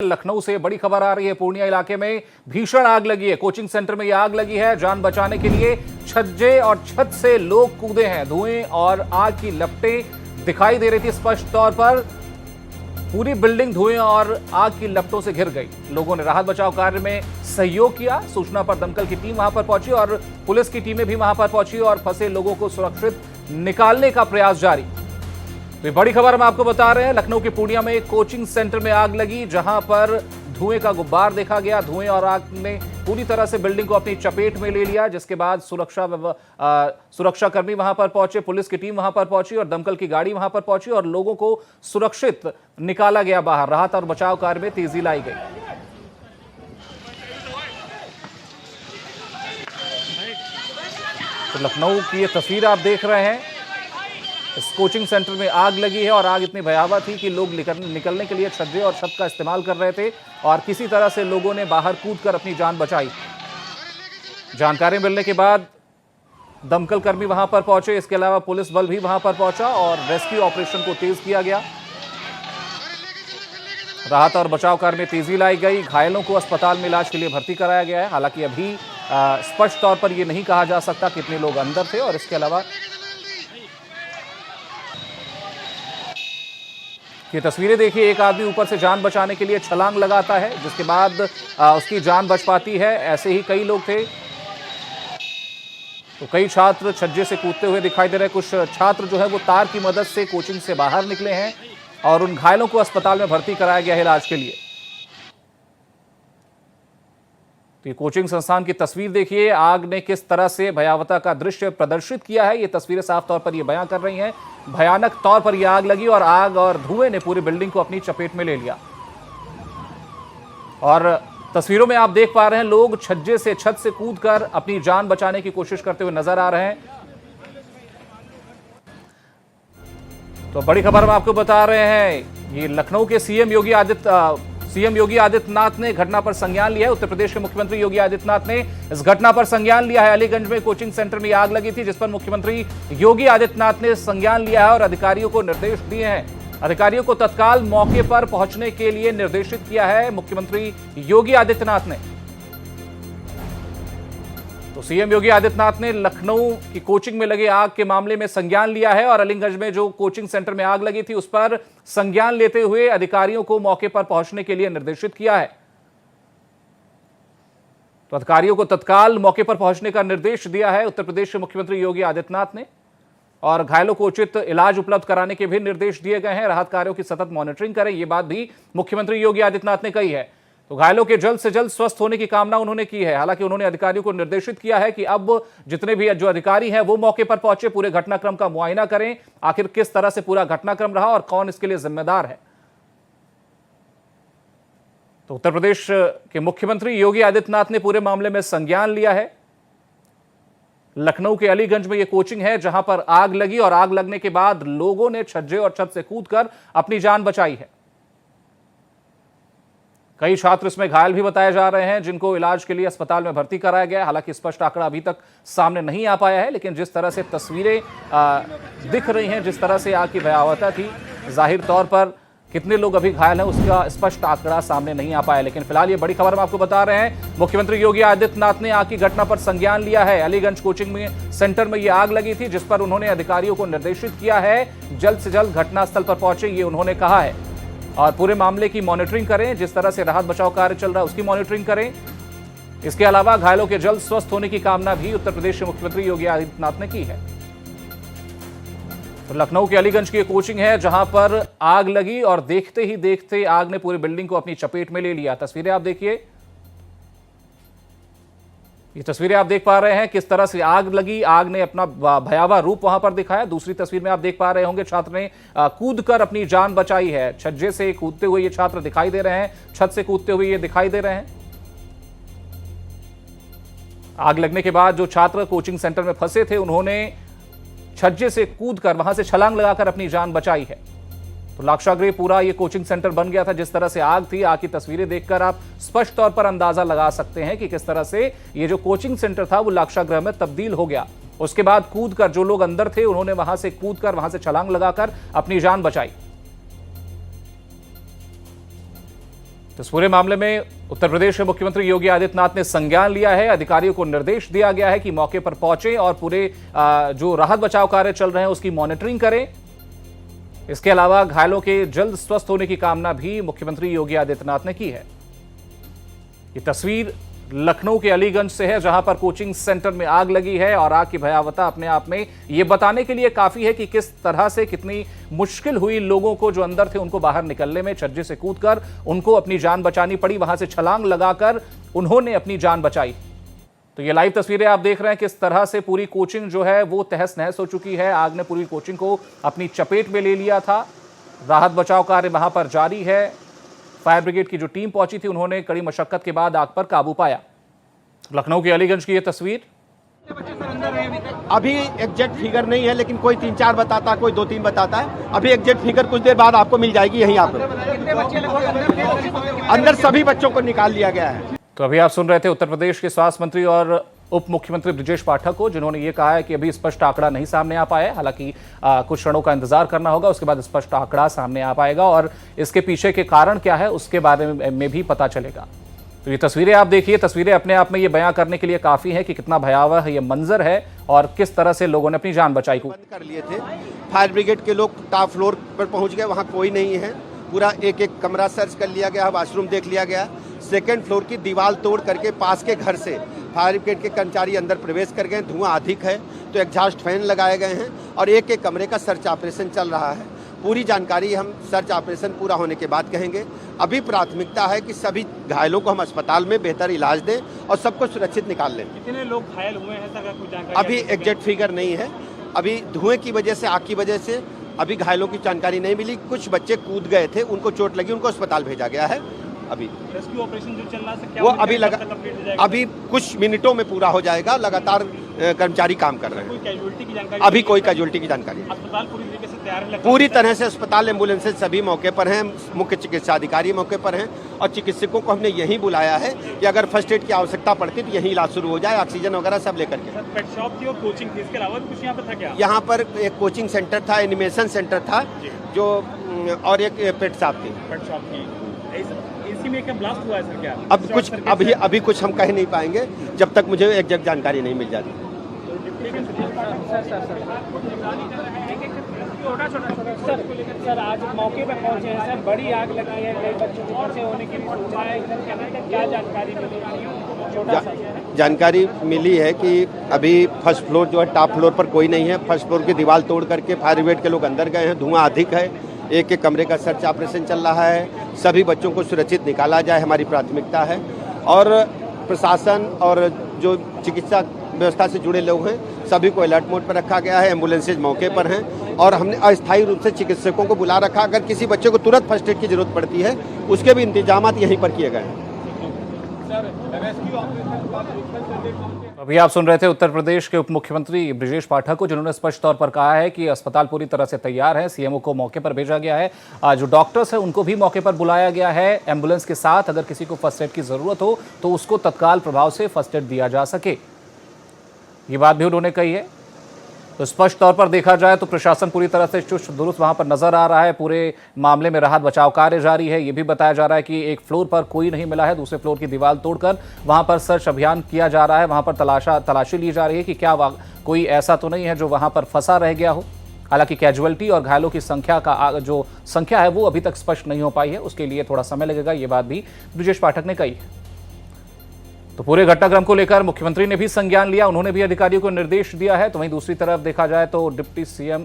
लखनऊ से बड़ी खबर आ रही है। पूर्णिया इलाके में भीषण आग लगी है। कोचिंग सेंटर में यह आग लगी है। जान बचाने के लिए छज्जे और छत से लोग कूदे हैं। धुएं और आग की लपटें दिखाई दे रही थी। स्पष्ट तौर पर पूरी बिल्डिंग धुएं और आग की लपटों से घिर गई। लोगों ने राहत बचाव कार्य में सहयोग किया। सूचना पर दमकल की टीम वहां पर पहुंची और पुलिस की टीमें भी वहां पर पहुंची और फंसे लोगों को सुरक्षित निकालने का प्रयास जारी। तो बड़ी खबर हम आपको बता रहे हैं। लखनऊ के पूर्णिया में एक कोचिंग सेंटर में आग लगी, जहां पर धुएं का गुब्बार देखा गया। धुएं और आग ने पूरी तरह से बिल्डिंग को अपनी चपेट में ले लिया, जिसके बाद सुरक्षाकर्मी वहां पर पहुंचे, पुलिस की टीम वहां पर पहुंची और दमकल की गाड़ी वहां पर पहुंची और लोगों को सुरक्षित निकाला गया बाहर। राहत और बचाव कार्य में तेजी लाई गई। तो लखनऊ की ये तस्वीर आप देख रहे हैं। इस कोचिंग सेंटर में आग लगी है और आग इतनी भयावह थी कि लोग निकलने के लिए छज्जे और छत का इस्तेमाल कर रहे थे और किसी तरह से लोगों ने बाहर कूदकर अपनी जान बचाई। जानकारी मिलने के बाद दमकल कर्मी वहां पर पहुंचे। इसके अलावा पुलिस बल भी वहां पर पहुंचा और रेस्क्यू ऑपरेशन को तेज किया गया। राहत और बचाव कार्य में तेजी लाई गई। घायलों को अस्पताल में इलाज के लिए भर्ती कराया गया है। हालांकि अभी स्पष्ट तौर पर यह नहीं कहा जा सकता कितने लोग अंदर थे। और इसके अलावा ये तस्वीरें देखिए, एक आदमी ऊपर से जान बचाने के लिए छलांग लगाता है, जिसके बाद उसकी जान बच पाती है। ऐसे ही कई लोग थे। तो कई छात्र छज्जे से कूदते हुए दिखाई दे रहे हैं। कुछ छात्र जो है वो तार की मदद से कोचिंग से बाहर निकले हैं और उन घायलों को अस्पताल में भर्ती कराया गया है इलाज के लिए। तो ये कोचिंग संस्थान की तस्वीर देखिए, आग ने किस तरह से भयावहता का दृश्य प्रदर्शित किया है। ये तस्वीरें साफ तौर पर ये बयां कर रही हैं। भयानक तौर पर यह आग लगी और आग और धुएं ने पूरी बिल्डिंग को अपनी चपेट में ले लिया। और तस्वीरों में आप देख पा रहे हैं, लोग छज्जे से छत से कूदकर अपनी जान बचाने की कोशिश करते हुए नजर आ रहे हैं। तो बड़ी खबर हम आपको बता रहे हैं। ये लखनऊ के सीएम योगी आदित्यनाथ ने घटना पर संज्ञान लिया है। उत्तर प्रदेश के मुख्यमंत्री योगी आदित्यनाथ ने इस घटना पर संज्ञान लिया है। अलीगंज में कोचिंग सेंटर में आग लगी थी, जिस पर मुख्यमंत्री योगी आदित्यनाथ ने संज्ञान लिया है और अधिकारियों को निर्देश दिए हैं। अधिकारियों को तत्काल मौके पर पहुंचने के लिए निर्देशित किया है मुख्यमंत्री योगी आदित्यनाथ ने। तो सीएम योगी आदित्यनाथ ने लखनऊ की कोचिंग में लगे आग के मामले में संज्ञान लिया है और अलीगंज में जो कोचिंग सेंटर में आग लगी थी उस पर संज्ञान लेते हुए अधिकारियों को मौके पर पहुंचने के लिए निर्देशित किया है। तो अधिकारियों को तत्काल मौके पर पहुंचने का निर्देश दिया है उत्तर प्रदेश के मुख्यमंत्री योगी आदित्यनाथ ने और घायलों को उचित इलाज उपलब्ध कराने के भी निर्देश दिए गए हैं। राहत कार्यों की सतत मॉनिटरिंग करें, यह बात भी मुख्यमंत्री योगी आदित्यनाथ ने कही है। तो घायलों के जल्द से जल्द स्वस्थ होने की कामना उन्होंने की है। हालांकि उन्होंने अधिकारियों को निर्देशित किया है कि अब जितने भी जो अधिकारी हैं वो मौके पर पहुंचे, पूरे घटनाक्रम का मुआयना करें, आखिर किस तरह से पूरा घटनाक्रम रहा और कौन इसके लिए जिम्मेदार है। तो उत्तर प्रदेश के मुख्यमंत्री योगी आदित्यनाथ ने पूरे मामले में संज्ञान लिया है। लखनऊ के अलीगंज में यह कोचिंग है, जहां पर आग लगी और आग लगने के बाद लोगों ने छज्जे और छत से कूदकर अपनी जान बचाई है। कई छात्र इसमें घायल भी बताए जा रहे हैं, जिनको इलाज के लिए अस्पताल में भर्ती कराया गया है। हालांकि स्पष्ट आंकड़ा अभी तक सामने नहीं आ पाया है, लेकिन जिस तरह से तस्वीरें दिख रही हैं, जिस तरह से आग की भयावहता थी, जाहिर तौर पर कितने लोग अभी घायल हैं उसका स्पष्ट आंकड़ा सामने नहीं आ पाया। लेकिन फिलहाल ये बड़ी खबर हम आपको बता रहे हैं। मुख्यमंत्री योगी आदित्यनाथ ने आग की घटना पर संज्ञान लिया है। अलीगंज कोचिंग में सेंटर में ये आग लगी थी, जिस पर उन्होंने अधिकारियों को निर्देशित किया है जल्द से जल्द घटनास्थल पर पहुंचे, ये उन्होंने कहा है। और पूरे मामले की मॉनिटरिंग करें, जिस तरह से राहत बचाव कार्य चल रहा है उसकी मॉनिटरिंग करें। इसके अलावा घायलों के जल्द स्वस्थ होने की कामना भी उत्तर प्रदेश के मुख्यमंत्री योगी आदित्यनाथ ने की है। तो लखनऊ के अलीगंज की कोचिंग है, जहां पर आग लगी और देखते ही देखते आग ने पूरी बिल्डिंग को अपनी चपेट में ले लिया। तस्वीरें आप देखिए, ये तस्वीरें आप देख पा रहे हैं किस तरह से आग लगी। आग ने अपना भयावह रूप वहां पर दिखाया। दूसरी तस्वीर में आप देख पा रहे होंगे, छात्र ने कूदकर अपनी जान बचाई है। छज्जे से कूदते हुए ये छात्र दिखाई दे रहे हैं, छत से कूदते हुए ये दिखाई दे रहे हैं। आग लगने के बाद जो छात्र कोचिंग सेंटर में फंसे थे, उन्होंने छज्जे से कूदकर वहां से छलांग लगाकर अपनी जान बचाई है। तो लाक्षागृह पूरा ये कोचिंग सेंटर बन गया था। जिस तरह से आग थी, आग की तस्वीरें देखकर आप स्पष्ट तौर पर अंदाजा लगा सकते हैं कि किस तरह से ये जो कोचिंग सेंटर था वो लाक्षागृह में तब्दील हो गया। उसके बाद कूदकर जो लोग अंदर थे उन्होंने वहां से कूदकर वहां से छलांग लगाकर अपनी जान बचाई। तो इस पूरे मामले में उत्तर प्रदेश के मुख्यमंत्री योगी आदित्यनाथ ने संज्ञान लिया है। अधिकारियों को निर्देश दिया गया है कि मौके पर पहुंचे और पूरे जो राहत बचाव कार्य चल रहे हैं उसकी मॉनिटरिंग करें। इसके अलावा घायलों के जल्द स्वस्थ होने की कामना भी मुख्यमंत्री योगी आदित्यनाथ ने की है। ये तस्वीर लखनऊ के अलीगंज से है, जहां पर कोचिंग सेंटर में आग लगी है और आग की भयावहता अपने आप में ये बताने के लिए काफी है कि किस तरह से कितनी मुश्किल हुई लोगों को जो अंदर थे उनको बाहर निकलने में। छज्जे से कूदकर उनको अपनी जान बचानी पड़ी, वहां से छलांग लगाकर उन्होंने अपनी जान बचाई। तो ये लाइव तस्वीरें आप देख रहे हैं किस तरह से पूरी कोचिंग जो है वो तहस नहस हो चुकी है। आग ने पूरी कोचिंग को अपनी चपेट में ले लिया था। राहत बचाव कार्य वहां पर जारी है। फायर ब्रिगेड की जो टीम पहुंची थी उन्होंने कड़ी मशक्कत के बाद आग पर काबू पाया। लखनऊ के अलीगंज की यह तस्वीर। अभी एग्जैक्ट फिगर नहीं है, लेकिन कोई 3-4 बताता है, कोई 2-3 बताता है। अभी एग्जैक्ट फिगर कुछ देर बाद आपको मिल जाएगी यहीं आप। अंदर सभी बच्चों को निकाल लिया गया है। तो अभी आप सुन रहे थे उत्तर प्रदेश के स्वास्थ्य मंत्री और उप मुख्यमंत्री ब्रजेश पाठक को, जिन्होंने ये कहा है कि अभी स्पष्ट आंकड़ा नहीं सामने आ पाया है। हालांकि कुछ क्षणों का इंतजार करना होगा, उसके बाद स्पष्ट आंकड़ा सामने आ पाएगा और इसके पीछे के कारण क्या है उसके बारे में भी पता चलेगा। तो ये तस्वीरें आप देखिए, तस्वीरें अपने आप में ये बयां करने के लिए काफी है कि कितना भयावह ये मंजर है और किस तरह से लोगों ने अपनी जान बचाई। बंद कर लिए थे, फायर ब्रिगेड के लोग टॉप फ्लोर पर पहुंच गए, वहां कोई नहीं है। पूरा एक एक कमरा सर्च कर लिया गया, वॉशरूम देख लिया गया। सेकेंड फ्लोर की दीवार तोड़ करके पास के घर से फायर ब्रिगेड के कर्मचारी अंदर प्रवेश कर गए। धुआं अधिक है तो एग्जॉस्ट फैन लगाए गए हैं और एक एक कमरे का सर्च ऑपरेशन चल रहा है। पूरी जानकारी हम सर्च ऑपरेशन पूरा होने के बाद कहेंगे। अभी प्राथमिकता है कि सभी घायलों को हम अस्पताल में बेहतर इलाज दें और सबको सुरक्षित निकाल लें। कितने लोग घायल हुए हैं सर, कुछ जानकारी? अभी एग्जैक्ट फिगर नहीं है। अभी धुएं की वजह से, आग की वजह से अभी घायलों की जानकारी नहीं मिली। कुछ बच्चे कूद गए थे, उनको चोट लगी, उनको अस्पताल भेजा गया है। अभी रेस्क्यू ऑपरेशन जो चल रहा है क्या वो अभी कुछ मिनटों में पूरा हो जाएगा। लगातार कर्मचारी काम कर रहे हैं। कोई कैजुअल्टी की जानकारी? अभी कोई कैजुअल्टी की जानकारी। अस्पताल पूरी तरीके से तैयार है? पूरी तरह से अस्पताल, एम्बुलेंसेज सभी मौके पर हैं। मुख्य चिकित्सा अधिकारी मौके पर हैं और चिकित्सकों को हमने यही बुलाया है कि अगर फर्स्ट एड की आवश्यकता पड़ती तो यही इलाज शुरू हो जाए, ऑक्सीजन वगैरह सब लेकर के। पेट शॉप थी और कोचिंग थी, इसके अलावा कुछ यहाँ पर था क्या? यहाँ पर एक कोचिंग सेंटर था, एनिमेशन सेंटर था जो, और एक पेट शॉप थी। पेट शॉप की इसी में क्या ब्लास्ट हुआ है सर? क्या अब कुछ अभी कुछ हम कह नहीं पाएंगे जब तक मुझे एग्जैक्ट जानकारी नहीं मिल जाती। सर आज मौके पर पहुंचे हैं सर, बड़ी आग लगी है, कई बच्चों को बचे होने की सूचना है, क्या जानकारी मिली? जानकारी मिली है कि अभी फर्स्ट फ्लोर जो है, टॉप फ्लोर पर कोई नहीं है। फर्स्ट फ्लोर की दीवार तोड़ करके फायर ब्रिगेड के लोग अंदर गए हैं। धुआं अधिक है, एक एक कमरे का सर्च ऑपरेशन चल रहा है। सभी बच्चों को सुरक्षित निकाला जाए हमारी प्राथमिकता है और प्रशासन और जो चिकित्सा व्यवस्था से जुड़े लोग हैं सभी को अलर्ट मोड पर रखा गया है। एम्बुलेंसेज मौके पर हैं और हमने अस्थायी रूप से चिकित्सकों को बुला रखा। अगर किसी बच्चे को तुरंत फर्स्ट एड की जरूरत पड़ती है उसके भी इंतजाम यहीं पर किए गए हैं। अभी आप सुन रहे थे उत्तर प्रदेश के उप मुख्यमंत्री ब्रजेश पाठक को, जिन्होंने स्पष्ट तौर पर कहा है कि अस्पताल पूरी तरह से तैयार है। सीएमओ को मौके पर भेजा गया है, जो डॉक्टर्स हैं उनको भी मौके पर बुलाया गया है एम्बुलेंस के साथ। अगर किसी को फर्स्ट एड की जरूरत हो तो उसको तत्काल प्रभाव से फर्स्ट एड दिया जा सके, ये बात भी उन्होंने कही है। तो स्पष्ट तौर पर देखा जाए तो प्रशासन पूरी तरह से चुस्त दुरुस्त वहां पर नजर आ रहा है। पूरे मामले में राहत बचाव कार्य जारी है। यह भी बताया जा रहा है कि एक फ्लोर पर कोई नहीं मिला है, दूसरे फ्लोर की दीवार तोड़कर वहां पर सर्च अभियान किया जा रहा है। वहां पर तलाशी ली जा रही है कि क्या कोई ऐसा तो नहीं है जो वहां पर फंसा रह गया हो। हालांकि कैजुअल्टी और घायलों की संख्या का जो संख्या है वो अभी तक स्पष्ट नहीं हो पाई है, उसके लिए थोड़ा समय लगेगा, ये बात भी ब्रजेश पाठक ने कही। तो पूरे घटनाक्रम को लेकर मुख्यमंत्री ने भी संज्ञान लिया, उन्होंने भी अधिकारियों को निर्देश दिया है। तो वहीं दूसरी तरफ देखा जाए तो डिप्टी सीएम,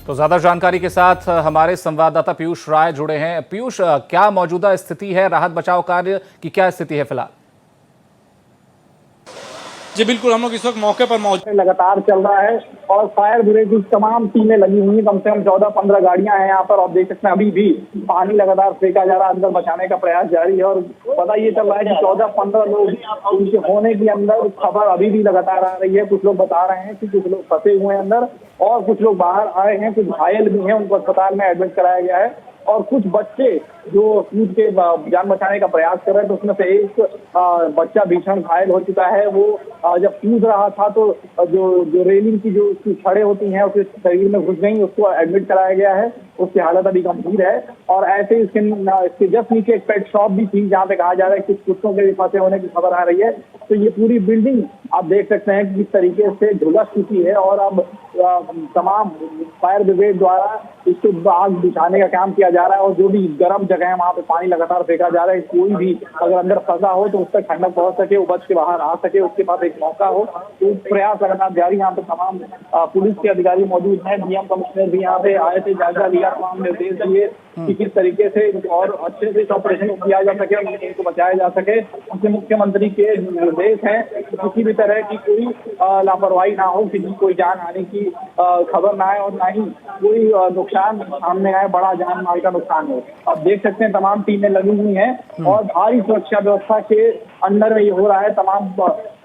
तो ज्यादा जानकारी के साथ हमारे संवाददाता पीयूष राय जुड़े हैं। पीयूष, क्या मौजूदा स्थिति है, राहत बचाव कार्य की क्या स्थिति है फिलहाल? जी बिल्कुल, हम लोग इस वक्त मौके पर मौजूद लगातार चल रहा है और फायर ब्रिगेड की तमाम टीमें लगी हुई हैं। कम से कम 14-15 गाड़ियां हैं यहाँ पर। आप देख सकते हैं अभी भी पानी लगातार फेंका जा रहा है, अंदर बचाने का प्रयास जारी है। और पता ये चल रहा है कि 14-15 लोग उनके होने के अंदर खबर अभी भी लगातार आ रही है। कुछ लोग बता रहे हैं कि कुछ लोग फंसे हुए हैं अंदर और कुछ लोग बाहर आए हैं, कुछ घायल भी हैं, उनको अस्पताल में एडमिट कराया गया है। और कुछ बच्चे जो कूद के जान बचाने का प्रयास कर रहे हैं, तो उसमें से एक बच्चा भीषण घायल हो चुका है। वो जब कूद रहा था तो जो रेलिंग की जो उसकी छड़ें होती हैं उसके शरीर में घुस गई, उसको एडमिट कराया गया है। उसकी हालत अभी गंभीर है। और ऐसे इसके जस्ट नीचे एक पेट शॉप भी थी जहाँ पे कहा जा रहा है कि कुत्तों के भी फंसे होने की खबर आ रही है। तो ये पूरी बिल्डिंग आप देख सकते हैं कि किस तरीके से झुलस चुकी है और अब तमाम फायर ब्रिगेड द्वारा इसको आग बुझाने का काम किया जा रहा है। और जो भी गर्म जगह है वहाँ पे पानी लगातार फेंका जा रहा है, कोई भी अगर अंदर फंसा हो तो उस तक ठंडक पहुंच सके, वो बच के बाहर आ सके, उसके पास एक मौका हो। तो प्रयास लगातार जारी। यहाँ पे तमाम पुलिस के अधिकारी मौजूद हैं, डीएम कमिश्नर भी यहाँ पे आए थे, जायजा लिया, तमाम निर्देश दिए कि किस तरीके से और अच्छे से इस ऑपरेशन को किया जा सके और इनको बचाया जा सके। उनसे मुख्यमंत्री के निर्देश हैं कि किसी भी तरह की कोई लापरवाही ना हो, किसी कोई जान आने की खबर ना आए और ना ही कोई नुकसान सामने आए, बड़ा जान माल का नुकसान हो। अब देख सकते हैं तमाम टीमें लगी हुई हैं और भारी सुरक्षा व्यवस्था के अंडर में ये हो रहा है। तमाम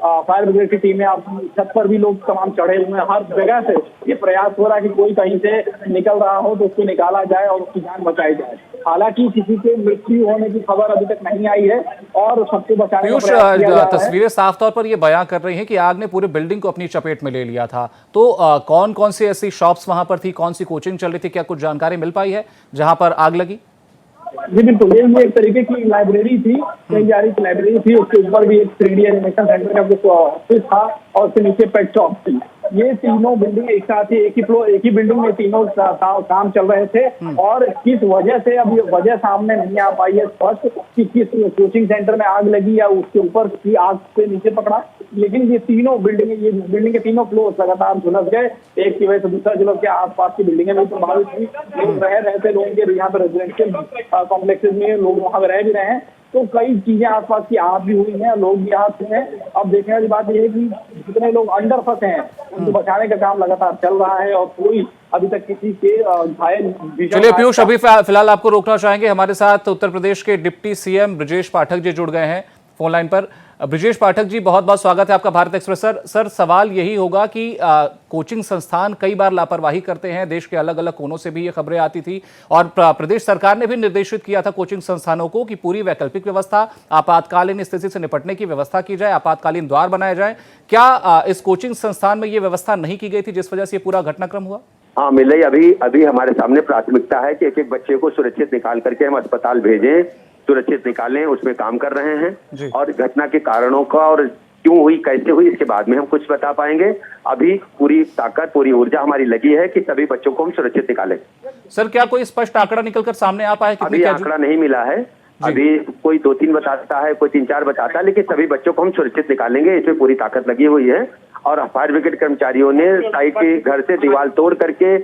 फायर ब्रिगेड की टीमें, अब छत पर भी लोग तमाम चढ़े हुए हैं। हर जगह से ये प्रयास हो रहा है कि कोई कहीं से निकल रहा हो तो उसको निकाला जाए और उसकी जान बचाई जाए। हालांकि किसी के मृत्यु होने की खबर अभी तक नहीं आई है और सबको बचाने का प्रयास किया जा रहा है। तस्वीरें साफ तौर पर ये बयां कर रही हैं कि आग ने पूरे बिल्डिंग को अपनी चपेट में ले लिया था। तो कौन कौन सी ऐसी शॉप्स वहां पर थी, कौन सी कोचिंग चल रही थी, क्या कुछ जानकारी मिल पाई है जहां पर आग लगी? जी बिल्कुल, ये एक तरीके की लाइब्रेरी थी, कई जारी की लाइब्रेरी थी, उसके ऊपर भी एक 3D एनिमेशन सेंटर का कुछ ऑफिस था और उसके नीचे पेट शॉप थी। ये तीनों बिल्डिंग एक साथ ही एक ही बिल्डिंग में तीनों काम चल रहे थे। और किस वजह से अब ये वजह सामने नहीं आ पाई है स्पष्ट कि किस कोचिंग सेंटर में आग लगी या उसके ऊपर की आग से नीचे पकड़ा, लेकिन ये बिल्डिंग के तीनों फ्लोर लगातार झुलस गए। एक की वजह से दूसरा झुलस गया, आसपास की बिल्डिंगे भी प्रभावित हुई। लोग रह रहे थे, लोगों के यहाँ पर रेजिडेंशियल कॉम्प्लेक्सेस में लोग वहां रह भी रहे हैं, तो कई चीजें आसपास की आग भी हुई हैं, लोग भी आग हैं। अब देखने वाली बात यह है कि जितने लोग अंदर फंसे हैं उनको बचाने का काम लगातार चल रहा है और कोई अभी तक किसी के घायल। चलिए पीयूष, अभी फिलहाल आपको रोकना चाहेंगे। हमारे साथ उत्तर प्रदेश के डिप्टी सीएम ब्रजेश पाठक जी जुड़ गए हैं फोन लाइन पर। ब्रजेश पाठक जी, बहुत बहुत स्वागत है आपका भारत एक्सप्रेस। सर सवाल यही होगा कि कोचिंग संस्थान कई बार लापरवाही करते हैं, देश के अलग अलग कोनों से भी ये खबरें आती थी और प्रदेश सरकार ने भी निर्देशित किया था कोचिंग संस्थानों को कि पूरी वैकल्पिक व्यवस्था, आपातकालीन स्थिति से निपटने की व्यवस्था की जाए, आपातकालीन द्वार बनाए जाए। क्या इस कोचिंग संस्थान में ये व्यवस्था नहीं की गई थी जिस वजह से ये पूरा घटनाक्रम हुआ? हाँ मिले, अभी हमारे सामने प्राथमिकता है कि एक एक बच्चे को सुरक्षित निकाल करके हम अस्पताल भेजें, सुरक्षित निकालें, उसमें काम कर रहे हैं। और घटना के कारणों का और क्यों हुई, कैसे हुई, इसके बाद में हम कुछ बता पाएंगे। अभी पूरी ताकत, पूरी ऊर्जा हमारी लगी है कि सभी बच्चों को हम सुरक्षित निकालें। सर, क्या कोई स्पष्ट आंकड़ा निकलकर सामने आ पाया? अभी आंकड़ा नहीं मिला है, अभी कोई 2-3 बताता है, कोई 3-4 बताता है, लेकिन सभी बच्चों को हम सुरक्षित निकालेंगे, इसमें पूरी ताकत लगी हुई है। और फायर ब्रिगेड कर्मचारियों ने साइट के घर से दीवार तोड़ करके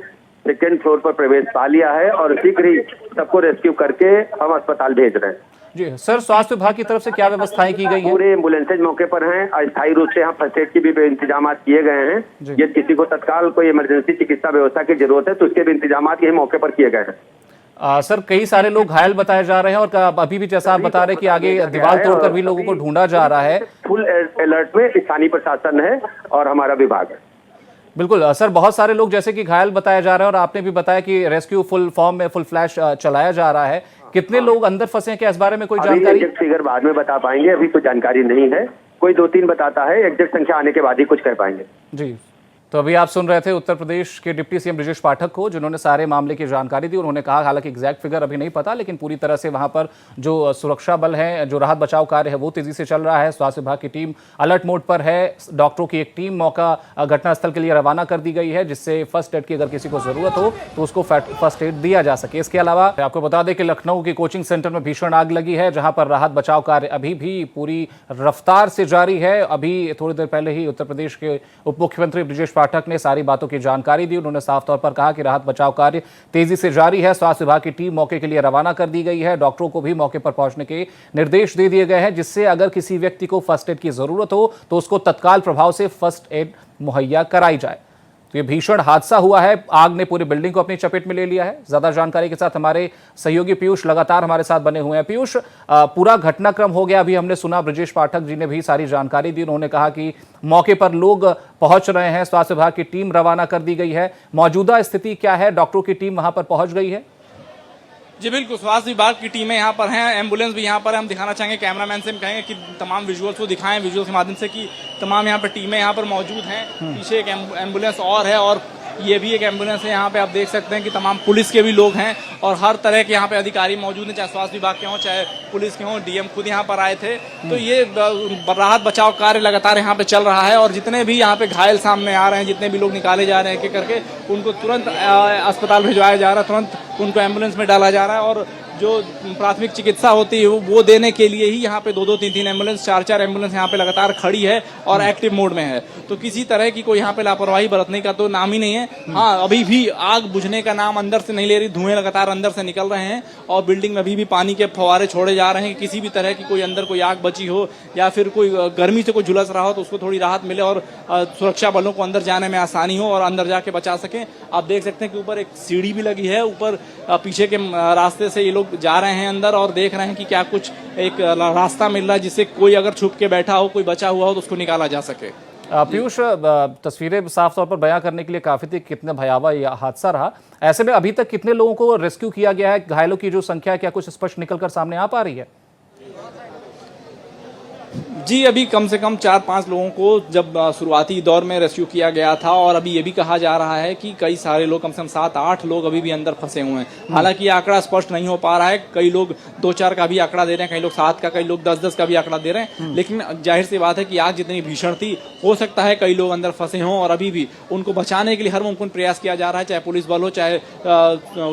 सेकेंड फ्लोर पर प्रवेश पा लिया है और शीघ्र ही सबको रेस्क्यू करके हम अस्पताल भेज रहे हैं। जी सर, स्वास्थ्य विभाग की तरफ से क्या व्यवस्थाएं की गई हैं? पूरे एम्बुलेंसेज मौके पर हैं, अस्थायी रूप से यहाँ फर्स्ट एड की भी इंतजाम किए गए हैं। यदि किसी को तत्काल कोई इमरजेंसी चिकित्सा व्यवस्था की जरूरत है तो उसके भी इंतजाम यही मौके पर किए गए हैं। सर, कई सारे लोग घायल बताए जा रहे हैं और अभी भी जैसा आप बता रहे हैं कि आगे दीवार तोड़कर भी लोगों को ढूंढा जा रहा है। फुल अलर्ट में स्थानीय प्रशासन है और हमारा विभाग है। बिल्कुल सर, बहुत सारे लोग जैसे कि घायल बताए जा रहे हैं और आपने भी बताया कि रेस्क्यू फुल फॉर्म में, फुल फ्लैश चलाया जा रहा है। कितने लोग अंदर फंसे हैं, क्या इस बारे में कोई जानकारी? एग्जैक्ट फिगर बाद में बता पाएंगे, अभी कोई जानकारी नहीं है। कोई 2-3 बताता है, एग्जैक्ट संख्या आने के बाद ही कुछ कह पाएंगे। जी, तो अभी आप सुन रहे थे उत्तर प्रदेश के डिप्टी सीएम ब्रजेश पाठक को, जिन्होंने सारे मामले की जानकारी दी। उन्होंने कहा हालांकि एग्जैक्ट फिगर अभी नहीं पता, लेकिन पूरी तरह से वहां पर जो सुरक्षा बल है, जो राहत बचाव कार्य है, वो तेजी से चल रहा है। स्वास्थ्य विभाग की टीम अलर्ट मोड पर है, डॉक्टरों की एक टीम घटनास्थल के लिए रवाना कर दी गई है, जिससे फर्स्ट एड की अगर किसी को जरूरत हो तो उसको फर्स्ट एड दिया जा सके। इसके अलावा आपको बता दें कि लखनऊ के कोचिंग सेंटर में भीषण आग लगी है, जहां पर राहत बचाव कार्य अभी भी पूरी रफ्तार से जारी है। अभी थोड़ी देर पहले ही उत्तर प्रदेश के उप मुख्यमंत्री ब्रजेश पाठक ने सारी बातों की जानकारी दी। उन्होंने साफ तौर पर कहा कि राहत बचाव कार्य तेजी से जारी है। स्वास्थ्य विभाग की टीम मौके के लिए रवाना कर दी गई है। डॉक्टरों को भी मौके पर पहुंचने के निर्देश दे दिए गए हैं, जिससे अगर किसी व्यक्ति को फर्स्ट एड की जरूरत हो तो उसको तत्काल प्रभाव से फर्स्ट एड मुहैया कराई जाए। तो ये भीषण हादसा हुआ है, आग ने पूरी बिल्डिंग को अपनी चपेट में ले लिया है। ज्यादा जानकारी के साथ हमारे सहयोगी पीयूष लगातार हमारे साथ बने हुए हैं। पीयूष, पूरा घटनाक्रम हो गया, अभी हमने सुना ब्रजेश पाठक जी ने भी सारी जानकारी दी। उन्होंने कहा कि मौके पर लोग पहुंच रहे हैं, स्वास्थ्य विभाग की टीम रवाना कर दी गई है। मौजूदा स्थिति क्या है? डॉक्टरों की टीम वहां पर पहुंच गई है? जी बिल्कुल, स्वास्थ्य विभाग की टीमें यहाँ पर हैं, एम्बुलेंस भी यहाँ पर है। हम दिखाना चाहेंगे, कैमरामैन से हम कहेंगे कि तमाम विजुअल्स को दिखाएं, विजुअल्स के माध्यम से कि तमाम यहाँ पर टीमें यहाँ पर मौजूद हैं। पीछे एक एम्बुलेंस और है और ये भी एक एम्बुलेंस है। यहाँ पे आप देख सकते हैं कि तमाम पुलिस के भी लोग हैं और हर तरह के यहाँ पे अधिकारी मौजूद हैं, चाहे स्वास्थ्य विभाग के हों, चाहे पुलिस के हों। डीएम खुद यहाँ पर आए थे। तो ये राहत बचाव कार्य लगातार यहाँ पे चल रहा है और जितने भी यहाँ पे घायल सामने आ रहे हैं, जितने भी लोग निकाले जा रहे हैं एक एक करके, उनको तुरंत अस्पताल भिजवाया जा रहा है, तुरंत उनको एम्बुलेंस में डाला जा रहा है। और जो प्राथमिक चिकित्सा होती है वो देने के लिए ही यहाँ पे 2-2, 3-3 एम्बुलेंस, 4-4 एम्बुलेंस यहाँ पे लगातार खड़ी है और एक्टिव मोड में है। तो किसी तरह की कोई यहाँ पे लापरवाही बरतने का तो नाम ही नहीं है। हाँ, अभी भी आग बुझने का नाम अंदर से नहीं ले रही, धुएं लगातार अंदर से निकल रहे हैं और बिल्डिंग में अभी भी पानी के फव्वारे छोड़े जा रहे हैं। किसी भी तरह की कोई अंदर कोई आग बची हो या फिर कोई गर्मी से कोई झुलस रहा हो तो उसको थोड़ी राहत मिले और सुरक्षा बलों को अंदर जाने में आसानी हो और अंदर जाके बचा सकें। आप देख सकते हैं कि ऊपर एक सीढ़ी भी लगी है, ऊपर पीछे के रास्ते से ये लोग जा रहे हैं अंदर और देख रहे हैं कि क्या कुछ एक रास्ता मिल रहा है जिससे कोई अगर छुप के बैठा हो, कोई बचा हुआ हो तो उसको निकाला जा सके। पीयूष, तस्वीरें साफ तौर पर बयां करने के लिए काफी थी कितना भयावह यह हादसा रहा। ऐसे में अभी तक कितने लोगों को रेस्क्यू किया गया है? घायलों की जो संख्या है क्या कुछ स्पष्ट निकलकर सामने आ पा रही है? जी, अभी कम से कम 4-5 लोगों को जब शुरुआती दौर में रेस्क्यू किया गया था और अभी ये भी कहा जा रहा है कि कई सारे लोग, कम से कम 7-8 लोग अभी भी अंदर फंसे हुए हैं। हालांकि ये आंकड़ा स्पष्ट नहीं हो पा रहा है, कई लोग 2-4 का भी आंकड़ा दे रहे हैं, कई लोग 7 का, कई लोग 10-10 का भी आंकड़ा दे रहे हैं। लेकिन जाहिर सी बात है कि आग जितनी भीषण थी, हो सकता है कई लोग अंदर फंसे हों और अभी भी उनको बचाने के लिए हर मुमकिन प्रयास किया जा रहा है, चाहे पुलिस बल हो, चाहे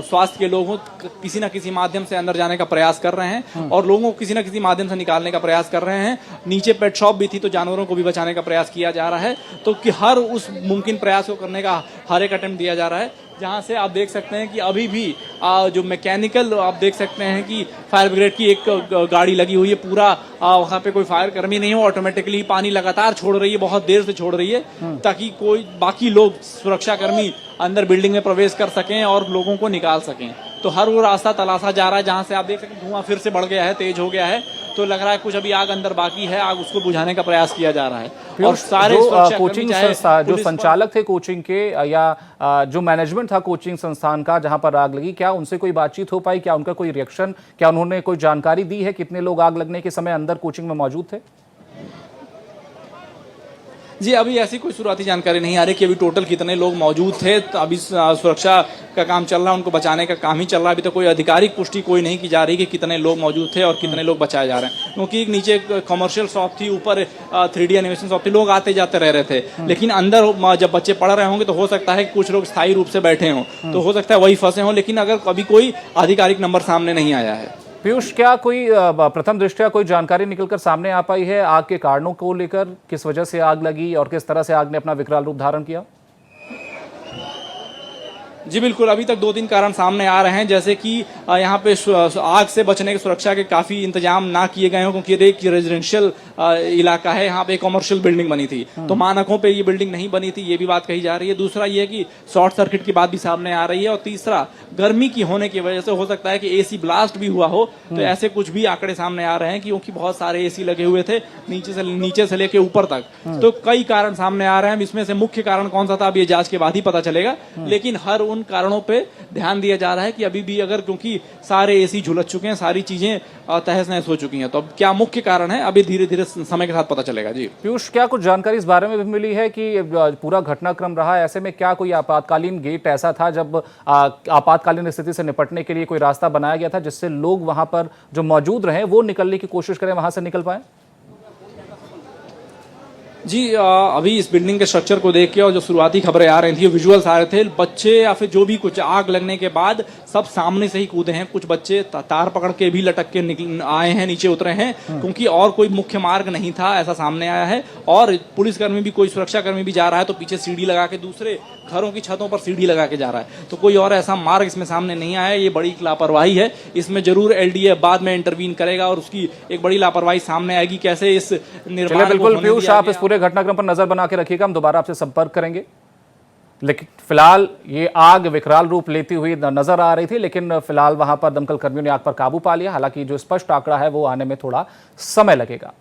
स्वास्थ्य के लोग हों, किसी न किसी माध्यम से अंदर जाने का प्रयास कर रहे हैं और लोगों को किसी न किसी माध्यम से निकालने का प्रयास कर रहे हैं। नीचे पेट शॉप भी थी तो जानवरों को भी बचाने का प्रयास किया जा रहा है। तो कि हर उस मुमकिन प्रयास को करने का हर एक अटेम्प्ट दिया जा रहा है। जहां से आप देख सकते हैं कि अभी भी जो मैकेनिकल, आप देख सकते हैं कि फायर ब्रिगेड की एक गाड़ी लगी हुई है, पूरा वहां पे कोई फायर कर्मी नहीं हो, ऑटोमेटिकली पानी लगातार छोड़ रही है, बहुत देर से छोड़ रही है ताकि कोई बाकी लोग, सुरक्षा कर्मी अंदर बिल्डिंग में प्रवेश कर सकें और लोगों को निकाल सकें। तो हर वो रास्ता तलाशा जा रहा है। जहां से आप देख सकते हैं धुआं फिर से बढ़ गया है, तेज हो गया है, तो लग रहा है कुछ अभी आग अंदर बाकी है, आग उसको बुझाने का प्रयास किया जा रहा है। और सारे कोचिंग संस्था जो संचालक थे कोचिंग के या जो मैनेजमेंट था कोचिंग संस्थान का जहां पर आग लगी, क्या उनसे कोई बातचीत हो पाई? क्या उनका कोई रिएक्शन, क्या उन्होंने कोई जानकारी दी है? कितने लोग आग लगने के समय अंदर कोचिंग में मौजूद थे? जी, अभी ऐसी कोई शुरुआती जानकारी नहीं आ रही कि अभी टोटल कितने लोग मौजूद थे। तो अभी सुरक्षा का काम चल रहा है, उनको बचाने का काम ही चल रहा है। अभी तो कोई आधिकारिक पुष्टि कोई नहीं की जा रही कि कितने लोग मौजूद थे और कितने लोग बचाए जा रहे हैं, क्योंकि एक नीचे कमर्शियल शॉप थी, ऊपर 3D एनिमेशन शॉप थी, लोग आते जाते रह रहे थे। लेकिन अंदर जब बच्चे पढ़ रहे होंगे तो हो सकता है कि कुछ लोग स्थायी रूप से बैठे हों, तो हो सकता है वही फंसे हों। लेकिन अगर कभी कोई आधिकारिक नंबर सामने नहीं आया है। पीयूष, क्या कोई प्रथम दृष्टया कोई जानकारी निकलकर सामने आ पाई है आग के कारणों को लेकर? किस वजह से आग लगी और किस तरह से आग ने अपना विकराल रूप धारण किया? जी बिल्कुल, अभी तक 2-3 कारण सामने आ रहे हैं, जैसे कि यहाँ पे आग से बचने की सुरक्षा के काफ़ी इंतजाम ना किए गए हों, क्योंकि एक रेजिडेंशियल इलाका है, यहाँ पे कमर्शियल बिल्डिंग बनी थी तो मानकों पे ये बिल्डिंग नहीं बनी थी, ये भी बात कही जा रही है। दूसरा ये है कि शॉर्ट सर्किट की बात भी सामने आ रही है और तीसरा गर्मी की होने की वजह से हो सकता है कि एसी ब्लास्ट भी हुआ हो। तो ऐसे कुछ भी आंकड़े सामने आ रहे हैं, क्योंकि बहुत सारे एसी लगे हुए थे नीचे से लेके ऊपर तक। तो कई कारण सामने आ रहे हैं, इसमें से मुख्य कारण कौन सा था अब ये जांच के बाद ही पता चलेगा। लेकिन हर उन कारणों पे ध्यान दिया जा रहा है कि अभी भी अगर, क्योंकि सारे एसी झुलस चुके हैं, सारी चीजें तहस नहस हो चुकी हैं, तो अब क्या मुख्य कारण है अभी धीरे धीरे समय के साथ पता चलेगा। जी पीयूष, क्या कुछ जानकारी इस बारे में भी मिली है कि पूरा घटनाक्रम रहा ऐसे में क्या कोई आपातकालीन गेट ऐसा था जब आपातकालीन स्थिति से निपटने के लिए कोई रास्ता बनाया गया था जिससे लोग वहां पर जो मौजूद रहे वो निकलने की कोशिश करें, वहां से निकल पाए? जी, अभी इस बिल्डिंग के स्ट्रक्चर को देख के और जो शुरुआती खबरें आ रही थी, विजुअल्स आ रहे थे, बच्चे या फिर जो भी कुछ आग लगने के बाद सब सामने से ही कूदे हैं। कुछ बच्चे तार पकड़ के भी लटक के आए हैं, नीचे उतरे हैं, क्योंकि और कोई मुख्य मार्ग नहीं था, ऐसा सामने आया है। और पुलिसकर्मी भी, कोई सुरक्षाकर्मी भी जा रहा है तो पीछे सीढ़ी लगा के, दूसरे घरों की छतों पर सीढ़ी लगा के जा रहा है। तो कोई और ऐसा मार्ग इसमें सामने नहीं आया। ये बड़ी लापरवाही है, इसमें जरूर एलडीए बाद में इंटरवीन करेगा और उसकी एक बड़ी लापरवाही सामने आएगी कैसे इस निर्माण। बिल्कुल पीयूष, आप इस पूरे घटनाक्रम पर नजर बना के रखिएगा, हम दोबारा आपसे संपर्क करेंगे। लेकिन फिलहाल ये आग विकराल रूप लेती हुई नजर आ रही थी, लेकिन फिलहाल वहां पर दमकल कर्मियों ने आग पर काबू पा लिया। हालांकि जो स्पष्ट आंकड़ा है वो आने में थोड़ा समय लगेगा।